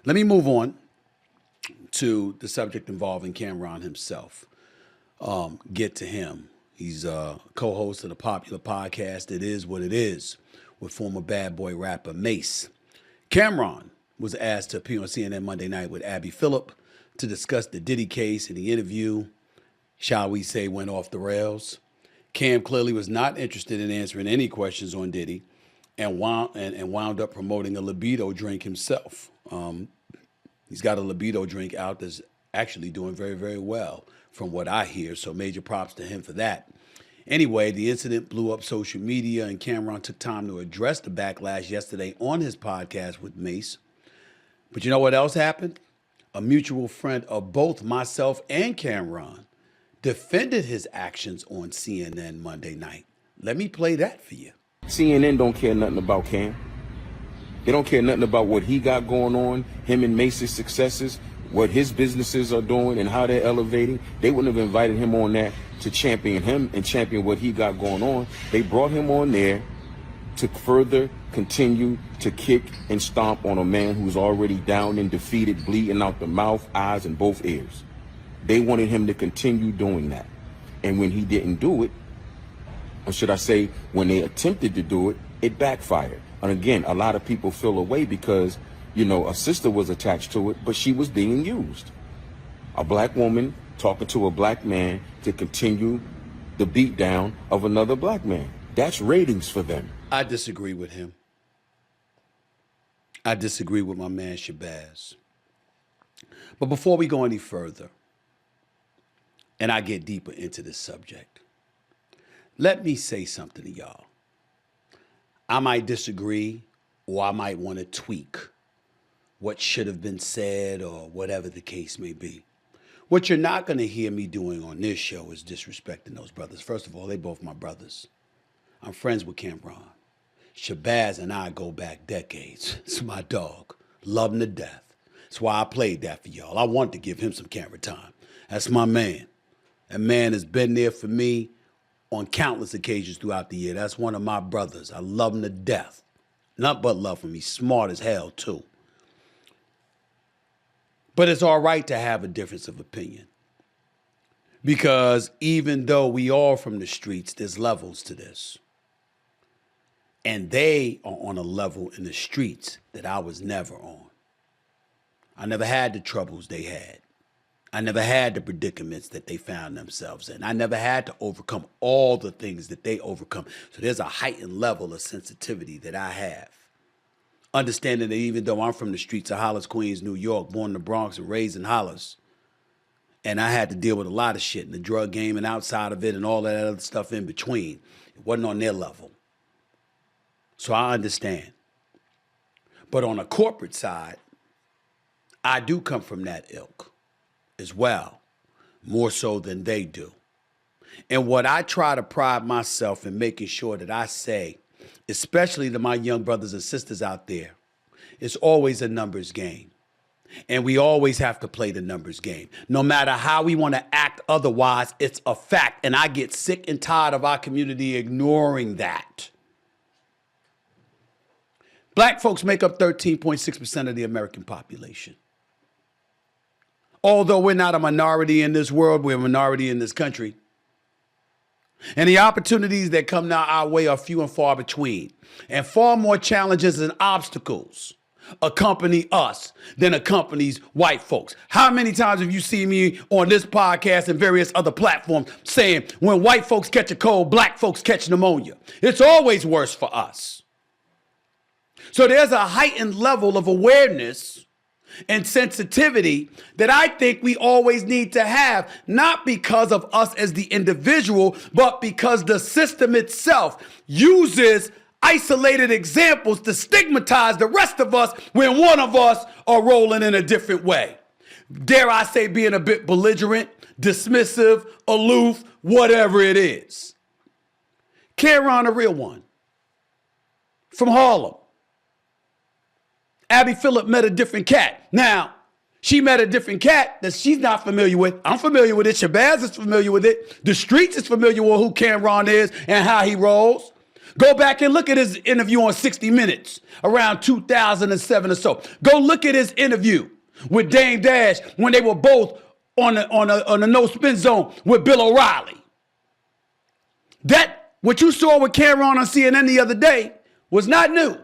Let me move on to the subject involving Camron himself. Get to him. He's a co-host of the popular podcast, It Is What It Is, with former bad boy rapper Mace. Camron was asked to appear on CNN Monday night with Abby Phillip to discuss the Diddy case, and the interview, shall we say, went off the rails. Cam clearly was not interested in answering any questions on Diddy and wound up promoting a libido drink himself. He's got a libido drink out that's actually doing very, very well from what I hear, so major props to him for that. Anyway, the incident blew up social media, and Camron took time to address the backlash yesterday on his podcast with Mace. But you know what else happened? A mutual friend of both myself and Camron defended his actions on CNN Monday night. Let me play that for you. CNN don't care nothing about Cam. They don't care nothing about what he got going on, him and Mace's successes, what his businesses are doing and how they're elevating. They wouldn't have invited him on that to champion him and champion what he got going on. They brought him on there to further continue to kick and stomp on a man who's already down and defeated, bleeding out the mouth, eyes, and both ears. They wanted him to continue doing that. And when he didn't do it, or should I say, when they attempted to do it, it backfired. And again, a lot of people feel away because, you know, a sister was attached to it, but she was being used. A black woman talking to a black man to continue the beatdown of another black man. That's ratings for them. I disagree with him. I disagree with my man Shabazz. But before we go any further, and I get deeper into this subject, let me say something to y'all. I might disagree, or I might want to tweak what should have been said, or whatever the case may be. What you're not going to hear me doing on this show is disrespecting those brothers. First of all, they both my brothers. I'm friends with Camron. Shabazz and I go back decades. It's my dog. Love him to death. That's why I played that for y'all. I wanted to give him some camera time. That's my man. That man has been there for me on countless occasions throughout the year. That's one of my brothers. I love him to death. Not but love him. He's smart as hell, too. But it's all right to have a difference of opinion. Because even though we are from the streets, there's levels to this. And they are on a level in the streets that I was never on. I never had the troubles they had. I never had the predicaments that they found themselves in. I never had to overcome all the things that they overcome. So there's a heightened level of sensitivity that I have. Understanding that even though I'm from the streets of Hollis, Queens, New York, born in the Bronx and raised in Hollis, and I had to deal with a lot of shit in the drug game and outside of it and all that other stuff in between, it wasn't on their level. So I understand. But on a corporate side, I do come from that ilk as well, more so than they do. And what I try to pride myself in making sure that I say, especially to my young brothers and sisters out there, it's always a numbers game. And we always have to play the numbers game. No matter how we want to act otherwise, it's a fact. And I get sick and tired of our community ignoring that. Black folks make up 13.6% of the American population. Although we're not a minority in this world, we're a minority in this country. And the opportunities that come now our way are few and far between. And far more challenges and obstacles accompany us than accompanies white folks. How many times have you seen me on this podcast and various other platforms saying when white folks catch a cold, black folks catch pneumonia? It's always worse for us. So there's a heightened level of awareness and sensitivity that I think we always need to have, not because of us as the individual, but because the system itself uses isolated examples to stigmatize the rest of us when one of us are rolling in a different way. Dare I say being a bit belligerent, dismissive, aloof, whatever it is. Camron, a real one, from Harlem. Abby Phillip met a different cat. Now, she met a different cat that she's not familiar with. I'm familiar with it. Shabazz is familiar with it. The streets is familiar with who Camron is and how he rolls. Go back and look at his interview on 60 Minutes around 2007 or so. Go look at his interview with Dame Dash when they were both on a no spin zone with Bill O'Reilly. That, what you saw with Camron on CNN the other day was not new.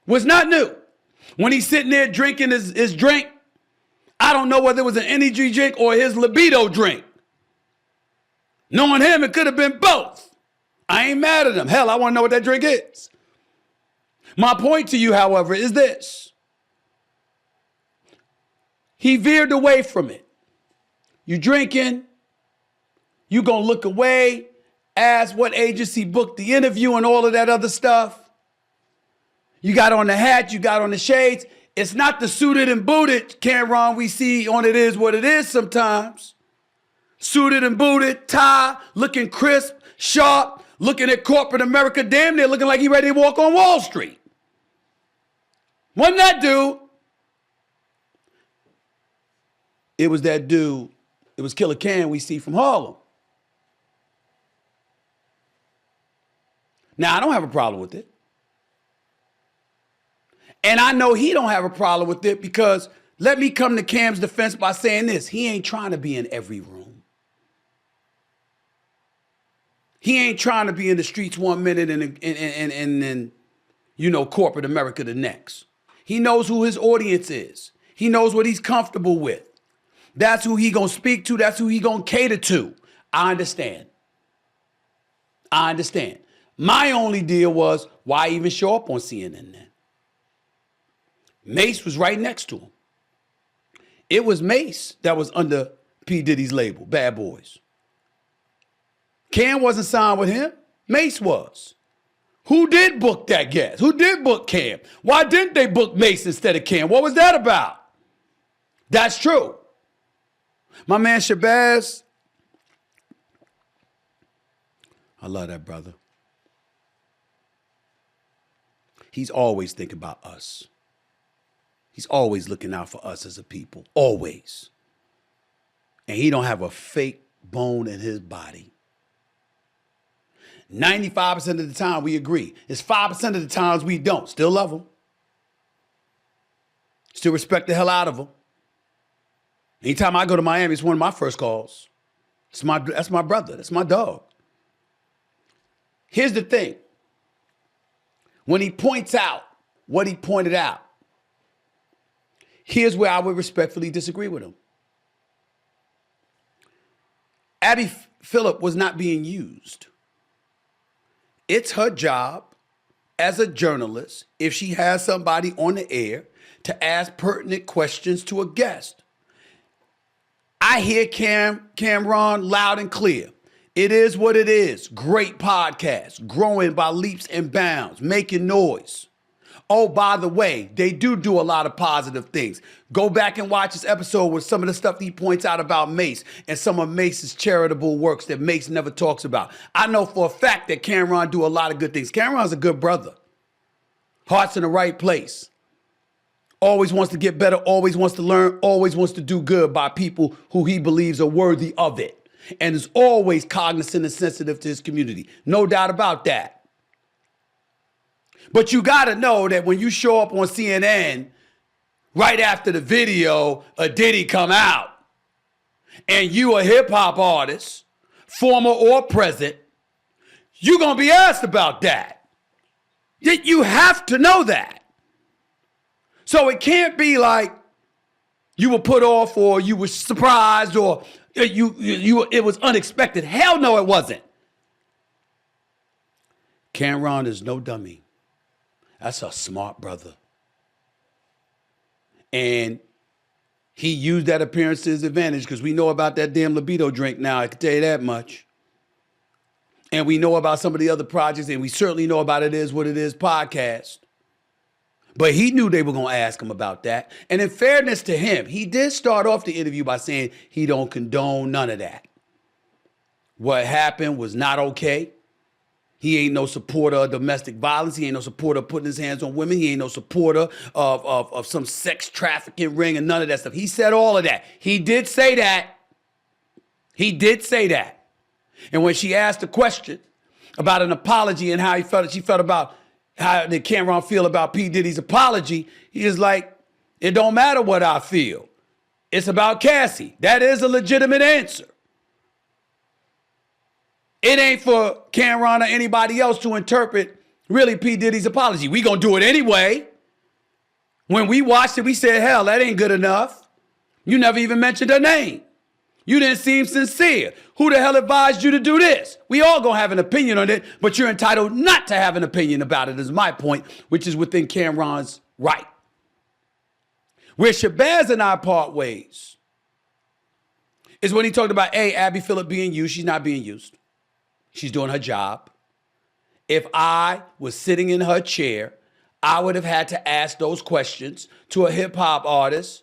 Was not new. When he's sitting there drinking his drink, I don't know whether it was an energy drink or his libido drink. Knowing him, it could have been both. I ain't mad at him. Hell, I want to know what that drink is. My point to you, however, is this. He veered away from it. You drinking, you gonna look away, ask what agency booked the interview and all of that other stuff. You got on the hat, you got on the shades. It's not the suited and booted Camron we see on It Is What It Is sometimes. Suited and booted, tie, looking crisp, sharp, looking at corporate America, damn near looking like he ready to walk on Wall Street. Wasn't that dude? It was that dude. It was Killer Cam we see from Harlem. Now, I don't have a problem with it. And I know he don't have a problem with it because let me come to Cam's defense by saying this. He ain't trying to be in every room. He ain't trying to be in the streets 1 minute and then, you know, corporate America the next. He knows who his audience is. He knows what he's comfortable with. That's who he gonna speak to. That's who he gonna cater to. I understand. I understand. My only deal was, why even show up on CNN then? Mace was right next to him. It was Mace that was under P. Diddy's label, Bad Boys. Cam wasn't signed with him. Mace was. Who did book that guest? Who did book Cam? Why didn't they book Mace instead of Cam? What was that about? That's true. My man Shabazz, I love that brother. He's always thinking about us. He's always looking out for us as a people, always. And he don't have a fake bone in his body. 95% of the time we agree. It's 5% of the times we don't. Still love him. Still respect the hell out of him. Anytime I go to Miami, it's one of my first calls. That's my brother. That's my dog. Here's the thing. When he points out what he pointed out, here's where I would respectfully disagree with him. Abby Phillip was not being used. It's her job as a journalist, if she has somebody on the air, to ask pertinent questions to a guest. I hear Camron loud and clear. It is what it is. Great podcast, growing by leaps and bounds, making noise. Oh, by the way, they do a lot of positive things. Go back and watch this episode with some of the stuff he points out about Mace and some of Mace's charitable works that Mace never talks about. I know for a fact that Camron do a lot of good things. Camron's a good brother. Heart's in the right place. Always wants to get better, always wants to learn, always wants to do good by people who he believes are worthy of it. And is always cognizant and sensitive to his community. No doubt about that. But you got to know that when you show up on CNN right after the video of Diddy come out, and you a hip hop artist, former or present, you're going to be asked about that. You have to know that. So it can't be like you were put off or you were surprised or it was unexpected. Hell no, it wasn't. Camron is no dummy. That's a smart brother. And he used that appearance to his advantage because we know about that damn libido drink now, I can tell you that much. And we know about some of the other projects, and we certainly know about It Is What It Is podcast. But he knew they were going to ask him about that. And in fairness to him, he did start off the interview by saying he don't condone none of that. What happened was not okay. He ain't no supporter of domestic violence. He ain't no supporter of putting his hands on women. He ain't no supporter of some sex trafficking ring and none of that stuff. He said all of that. He did say that. He did say that. And when she asked the question about an apology and how she felt about how did Camron feel about P. Diddy's apology. He is like, it don't matter what I feel. It's about Cassie. That is a legitimate answer. It ain't for Camron or anybody else to interpret really P. Diddy's apology. We gonna do it anyway. When we watched it, we said, hell, that ain't good enough. You never even mentioned her name. You didn't seem sincere. Who the hell advised you to do this? We all gonna have an opinion on it, but you're entitled not to have an opinion about it, is my point, which is within Camron's right. Where Shabazz and I part ways is when he talked about, hey, Abby Phillip being used. She's not being used. She's doing her job. If I was sitting in her chair, I would have had to ask those questions to a hip hop artist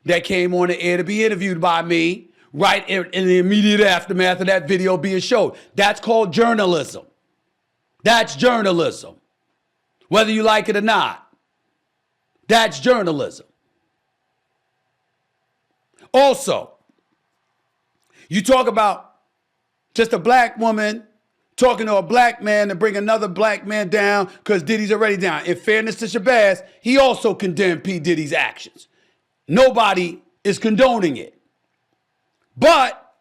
that came on the air to be interviewed by me right in the immediate aftermath of that video being showed. That's called journalism. That's journalism. Whether you like it or not, that's journalism. Also, you talk about just a black woman talking to a black man to bring another black man down because Diddy's already down. In fairness to Shabazz, he also condemned P. Diddy's actions. Nobody is condoning it. But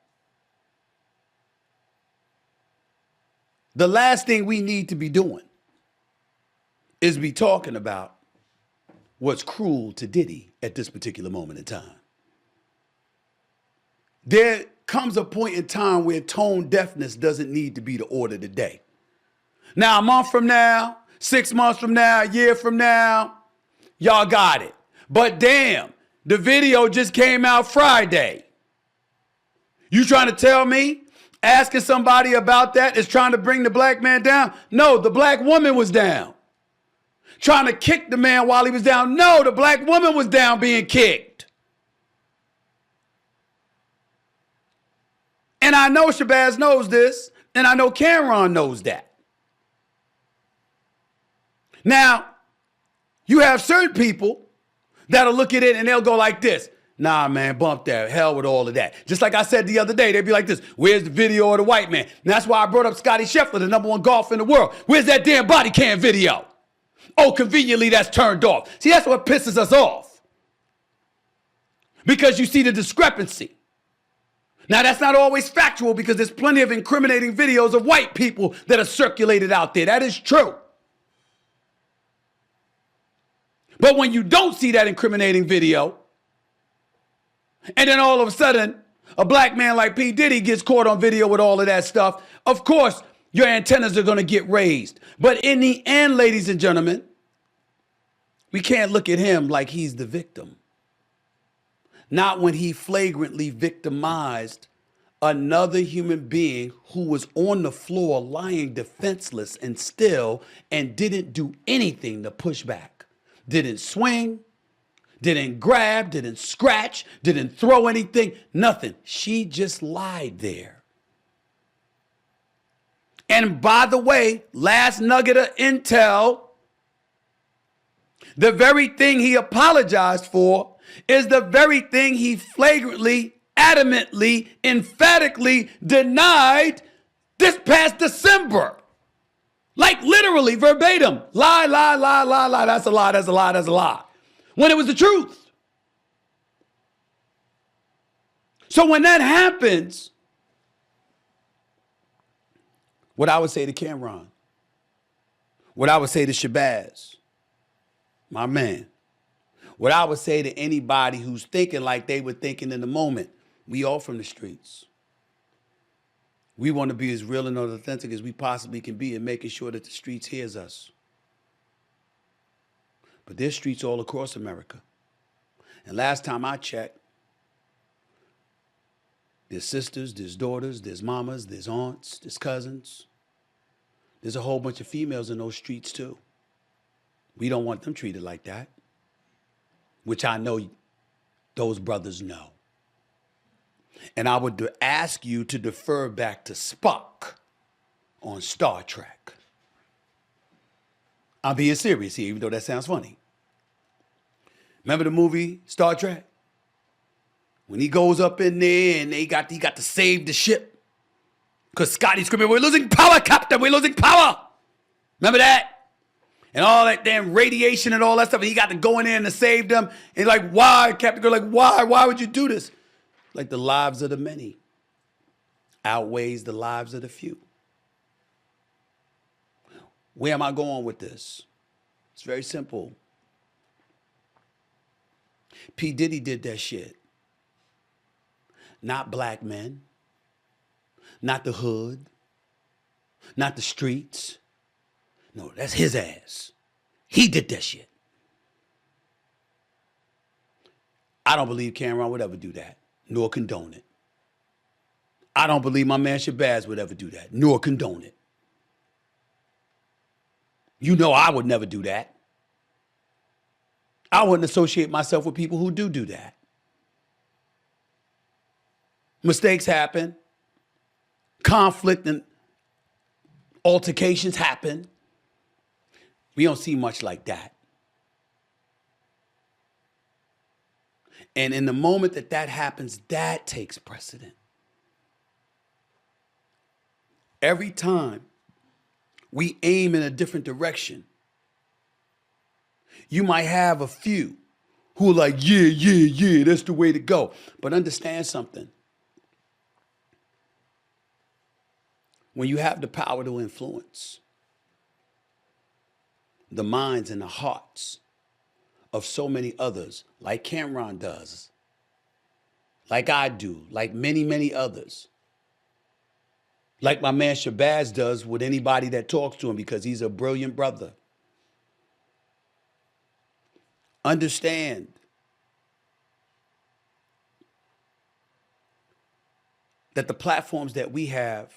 the last thing we need to be doing is be talking about what's cruel to Diddy at this particular moment in time. There comes a point in time where tone deafness doesn't need to be the order of the day. Now, a month from now, 6 months from now, a year from now, y'all got it. But damn, the video just came out Friday. You trying to tell me asking somebody about that is trying to bring the black man down? No, the black woman was down. Trying to kick the man while he was down? No, the black woman was down being kicked. And I know Shabazz knows this, and I know Camron knows that. Now, you have certain people that'll look at it and they'll go like this. Nah, man, bump that. Hell with all of that. Just like I said the other day, they'd be like this. Where's the video of the white man? And that's why I brought up Scottie Scheffler, the #1 golfer in the world. Where's that damn body cam video? Oh, conveniently that's turned off. See, that's what pisses us off. Because you see the discrepancy. Now, that's not always factual because there's plenty of incriminating videos of white people that are circulated out there. That is true. But when you don't see that incriminating video, and then all of a sudden, a black man like P. Diddy gets caught on video with all of that stuff, of course, your antennas are going to get raised. But in the end, ladies and gentlemen, we can't look at him like he's the victim. Not when he flagrantly victimized another human being who was on the floor lying defenseless and still and didn't do anything to push back. Didn't swing, didn't grab, didn't scratch, didn't throw anything, nothing. She just lied there. And by the way, last nugget of intel, the very thing he apologized for is the very thing he flagrantly, adamantly, emphatically denied this past December. Like literally, verbatim. Lie, lie, lie, lie, lie. That's a lie, that's a lie, that's a lie. When it was the truth. So when that happens, what I would say to Camron, what I would say to Shabazz, my man, what I would say to anybody who's thinking like they were thinking in the moment, we all from the streets. We want to be as real and authentic as we possibly can be in making sure that the streets hears us. But there's streets all across America. And last time I checked, there's sisters, there's daughters, there's mamas, there's aunts, there's cousins. There's a whole bunch of females in those streets too. We don't want them treated like that, which I know those brothers know. And I would ask you to defer back to Spock on Star Trek. I'm being serious here, even though that sounds funny. Remember the movie Star Trek? When he goes up in there and he got to save the ship. Because Scotty screaming, we're losing power, Captain, we're losing power. Remember that? And all that damn radiation and all that stuff. And he got to go in there and to save them. And like, why, Captain Girl? Like, why? Why would you do this? Like the lives of the many outweighs the lives of the few. Where am I going with this? It's very simple. P. Diddy did that shit. Not black men. Not the hood. Not the streets. No, that's his ass. He did that shit. I don't believe Camron would ever do that, nor condone it. I don't believe my man Shabazz would ever do that, nor condone it. You know I would never do that. I wouldn't associate myself with people who do that. Mistakes happen. Conflict and altercations happen. We don't see much like that. And in the moment that that happens, that takes precedent. Every time we aim in a different direction, you might have a few who are like, yeah, that's the way to go. But understand something. When you have the power to influence the minds and the hearts of so many others, like Camron does, like I do, like many, many others, like my man Shabazz does with anybody that talks to him because he's a brilliant brother. Understand that the platforms that we have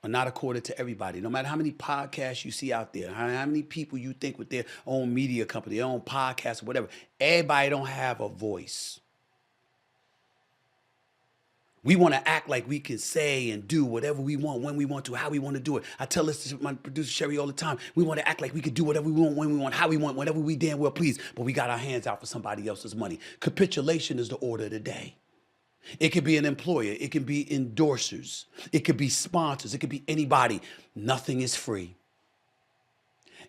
are not accorded to everybody. No matter how many podcasts you see out there, how many people you think with their own media company, their own podcast, or whatever, everybody don't have a voice. We want to act like we can say and do whatever we want, when we want to, how we want to do it. I tell this to my producer Sherry all the time. We want to act like we can do whatever we want, when we want, how we want, whenever we damn well please. But we got our hands out for somebody else's money. Capitulation is the order of the day. It could be an employer. It can be endorsers. It could be sponsors. It could be anybody. Nothing is free.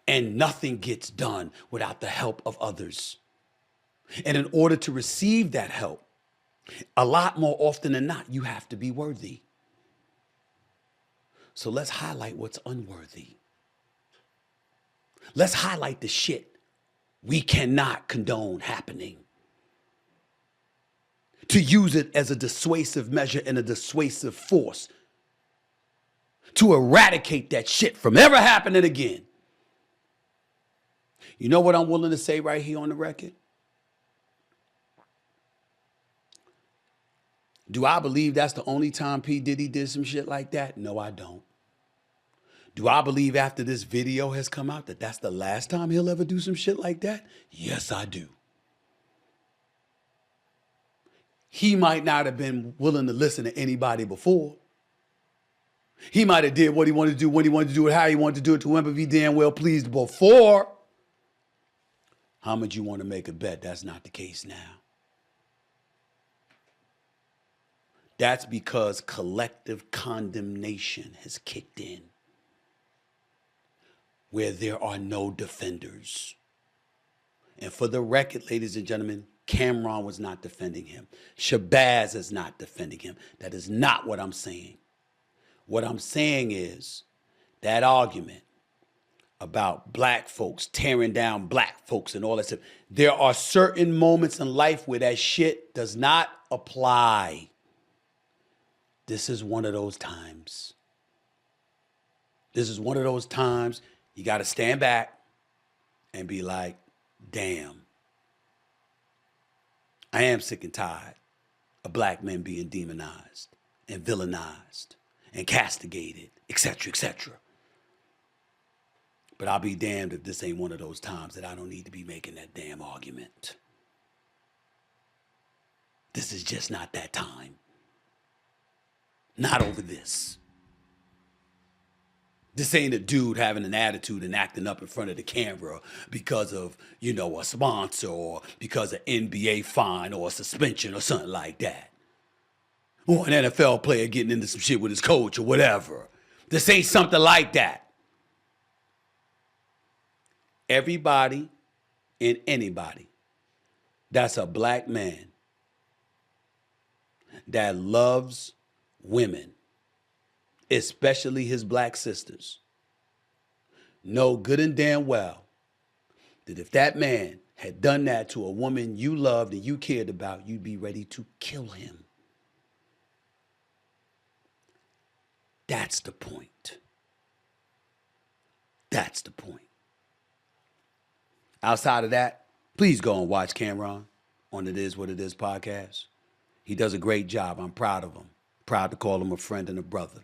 And nothing gets done without the help of others. And in order to receive that help, a lot more often than not, you have to be worthy. So let's highlight what's unworthy. Let's highlight the shit we cannot condone happening. To use it as a dissuasive measure and a dissuasive force to eradicate that shit from ever happening again. You know what I'm willing to say right here on the record? Do I believe that's the only time P. Diddy did some shit like that? No, I don't. Do I believe after this video has come out that that's the last time he'll ever do some shit like that? Yes, I do. He might not have been willing to listen to anybody before. He might have did what he wanted to do, when he wanted to do it, how he wanted to do it, to whoever he damn well pleased before. How much you want to make a bet? That's not the case now. That's because collective condemnation has kicked in, where there are no defenders. And for the record, ladies and gentlemen, Camron was not defending him. Shabazz is not defending him. That is not what I'm saying. What I'm saying is that argument about black folks tearing down black folks and all that stuff. There are certain moments in life where that shit does not apply. This is one of those times. This is one of those times you got to stand back and be like, damn. I am sick and tired of black men being demonized and villainized and castigated, etc., etc. But I'll be damned if this ain't one of those times that I don't need to be making that damn argument. This is just not that time. Not over this. This ain't a dude having an attitude and acting up in front of the camera because of, a sponsor or because of NBA fine or a suspension or something like that. Or an NFL player getting into some shit with his coach or whatever. This ain't something like that. Everybody and anybody that's a black man that loves women, especially his black sisters, know good and damn well that if that man had done that to a woman you loved and you cared about, you'd be ready to kill him. That's the point. That's the point. Outside of that, please go and watch Camron on It Is What It Is podcast. He does a great job. I'm proud of him. Proud to call him a friend and a brother.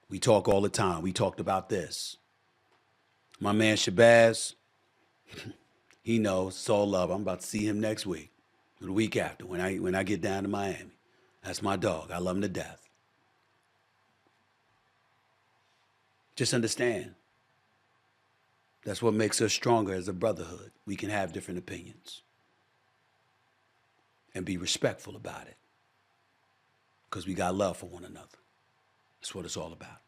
We talk all the time. We talked about this. My man Shabazz, he knows. It's all love. I'm about to see him next week, or the week after, when I get down to Miami. That's my dog. I love him to death. Just understand. That's what makes us stronger as a brotherhood. We can have different opinions and be respectful about it because we got love for one another. That's what it's all about.